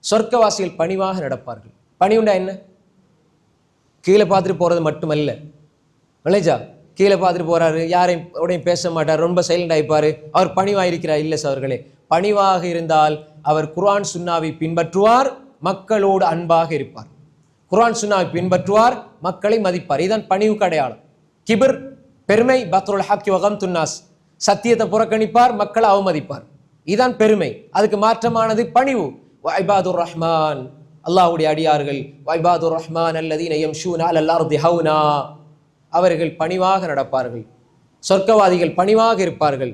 சொர்க்கவாசிகள் பணிவாக நடப்பார்கள். பணிவுண்டா என்ன? கீழே பார்த்துட்டு போகிறது மட்டுமல்ல. விளைஞ்சா கீழே பார்த்துட்டு போகிறாரு, யாரையும் பேச மாட்டார், ரொம்ப சைலண்ட் ஆகிப்பார், அவர் பணிவாக இருக்கிறார். இல்லை சவர்களே, பணிவாக இருந்தால் அவர் குர்ஆன் சுன்னாவை பின்பற்றுவார், மக்களோடு அன்பாக இருப்பார். குர்ஆன் சுன்னாவை பின்பற்றுவார், மக்களை மதிப்பார். இதுதான் பணிவுக்கு அடையாளம். கிபிர் பெருமை, பத்ருல் ஹக்கி வகம் துன்னாஸ், சத்தியத்தை புறக்கணிப்பார், மக்களை அவமதிப்பார். இதுதான் பெருமை. அதுக்கு மாற்றமானது பணிவு. வைபாதுர் ரஹ்மான், அல்லாஹ்வுடைய அடியார்கள், வைபாதுர் ரஹ்மான் அல்லதீன யம்ஷூன அலல் அர்தி ஹௌனா, அவர்கள் பணிவாக நடப்பார்கள், சொர்க்கவாதிகள் பணிவாக இருப்பார்கள்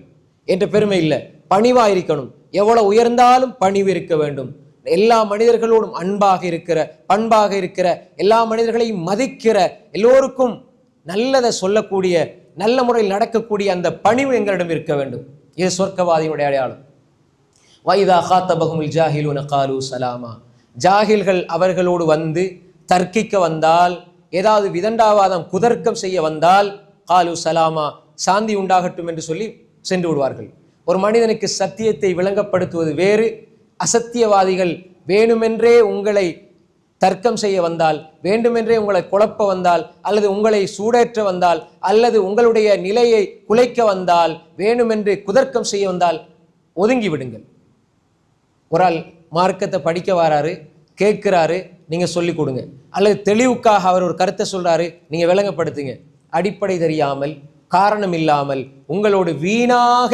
என்ற பெருமை இல்லை. பணிவாக இருக்கணும். எவ்வளவு உயர்ந்தாலும் பணிவு இருக்க வேண்டும். எல்லா மனிதர்களோடும் அன்பாக இருக்கிற, பண்பாக இருக்கிற, எல்லா மனிதர்களையும் மதிக்கிற, எல்லோருக்கும் நல்லதை சொல்லக்கூடிய, நல்ல முறையில் நடக்கக்கூடிய அந்த பணிவு எங்களிடம் இருக்க வேண்டும். இது சொர்க்கவாதியுடைய அடையாளம். வைதா காத்தபகுமுல் ஜாஹிலூன காலு சலாமா, ஜாஹில்கள் அவர்களோடு வந்து தர்க்கிக்க வந்தால், ஏதாவது விதண்டாவாதம் குதர்க்கம் செய்ய வந்தால், காலு சலாமா, சாந்தி உண்டாகட்டும் என்று சொல்லி சென்று விடுவார்கள். ஒரு மனிதனுக்கு சத்தியத்தை விளங்கப்படுத்துவது வேறு. அசத்தியவாதிகள் வேணுமென்றே உங்களை தர்க்கம் செய்ய வந்தால், வேண்டுமென்றே உங்களை குழப்ப வந்தால், அல்லது உங்களை சூடேற்ற வந்தால், அல்லது உங்களுடைய நிலையை குலைக்க வந்தால், வேணுமென்று குதர்க்கம் செய்ய வந்தால் ஒதுங்கி விடுங்கள். ஒரு ஆள் மார்க்கத்தை படிக்க வராரு, கேட்கிறாரு, நீங்க சொல்லிக் கொடுங்க. அல்லது தெளிவுக்காக அவர் ஒரு கருத்தை சொல்றாரு, நீங்க விளங்கப்படுத்துங்க. அடிப்படை தெரியாமல், காரணம் இல்லாமல் உங்களோடு வீணாக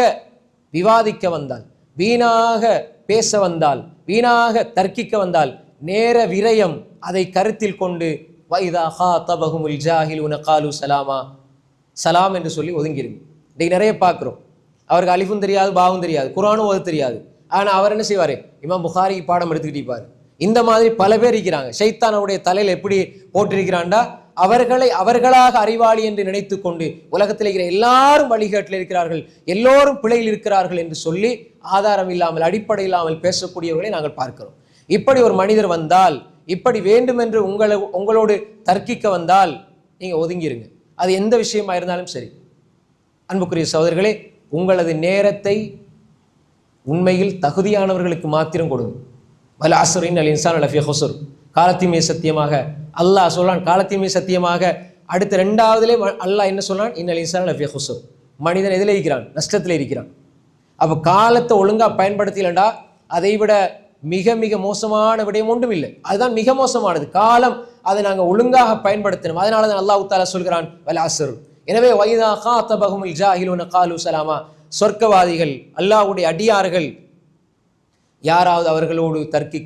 விவாதிக்க வந்தால், வீணாக பேச வந்தால், வீணாக தர்க்கிக்க வந்தால், நேர விரயம், அதை கருத்தில் கொண்டு வைதா காத்தபகுமுல் ஜாஹிலூன காலு சலாமா, சலாம் என்று சொல்லி ஒதுங்கிருங்க. இன்னைக்கு நிறைய பார்க்குறோம், அவருக்கு அலிஃபும் தெரியாது, பாவும் தெரியாது, குர்ஆனும் ஓத தெரியாது. ஆனால் அவர் என்ன செய்வார்? இமாம் புகாரிக்கு பாடம் எடுத்துக்கிட்டு இருப்பார். இந்த மாதிரி பல பேர் இருக்கிறாங்க. ஷைத்தானுடைய தலையில் எப்படி போட்டிருக்கிறான்டா, அவர்களாக அறிவாளி என்று நினைத்து கொண்டு உலகத்தில் இருக்கிற எல்லாரும் வழிகாட்டில் இருக்கிறார்கள், எல்லோரும் பிழையில் இருக்கிறார்கள் என்று சொல்லி ஆதாரம் இல்லாமல், அடிப்படை இல்லாமல் பேசக்கூடியவர்களை நாங்கள் பார்க்கிறோம். இப்படி ஒரு மனிதர் வந்தால், இப்படி வேண்டுமென்று உங்களோடு தர்க்கிக்க வந்தால் நீங்க ஒதுங்கிருங்க. அது எந்த விஷயமா இருந்தாலும் சரி. அன்புக்குரிய சகோதரர்களே, உங்களது நேரத்தை உண்மையில் தகுதியானவர்களுக்கு மாத்திரம் கொடுங்க. வல் அஸ்ர் இன்னல் இன்சான லஃபீ ஹுஸ்ர், காலத்தின் மீது சத்தியமாக அல்லாஹ் சொல்றான். காலத்தின் மீது சத்தியமாக அடுத்த ரெண்டாவதுலே அல்லாஹ் என்ன சொல்றான்? இன்னல் இன்சான லஃபீ ஹுஸ்ர், மனிதன் எதில் இருக்கிறான்? நஷ்டத்தில் இருக்கிறான். அப்போ காலத்தை ஒழுங்கா பயன்படுத்தலண்டா அதை விட மிக மிக மோசமான விடயம் ஒன்றும் இல்லை. அதுதான் மிக மோசமானது காலம். அதை நாங்கள் ஒழுங்காக பயன்படுத்தணும். அதனால தான் அல்லாஹ் தஆலா சொல்கிறான் வல் அஸ்ர். எனவே வைதா காத்தபகுமுல் ஜாஹிலூன காலு சலாமா, சொர்க்கவாதிகள், அல்லாஹ்வுடைய அடியார்கள் யாராவது அவர்களோடு தர்க்கிக்க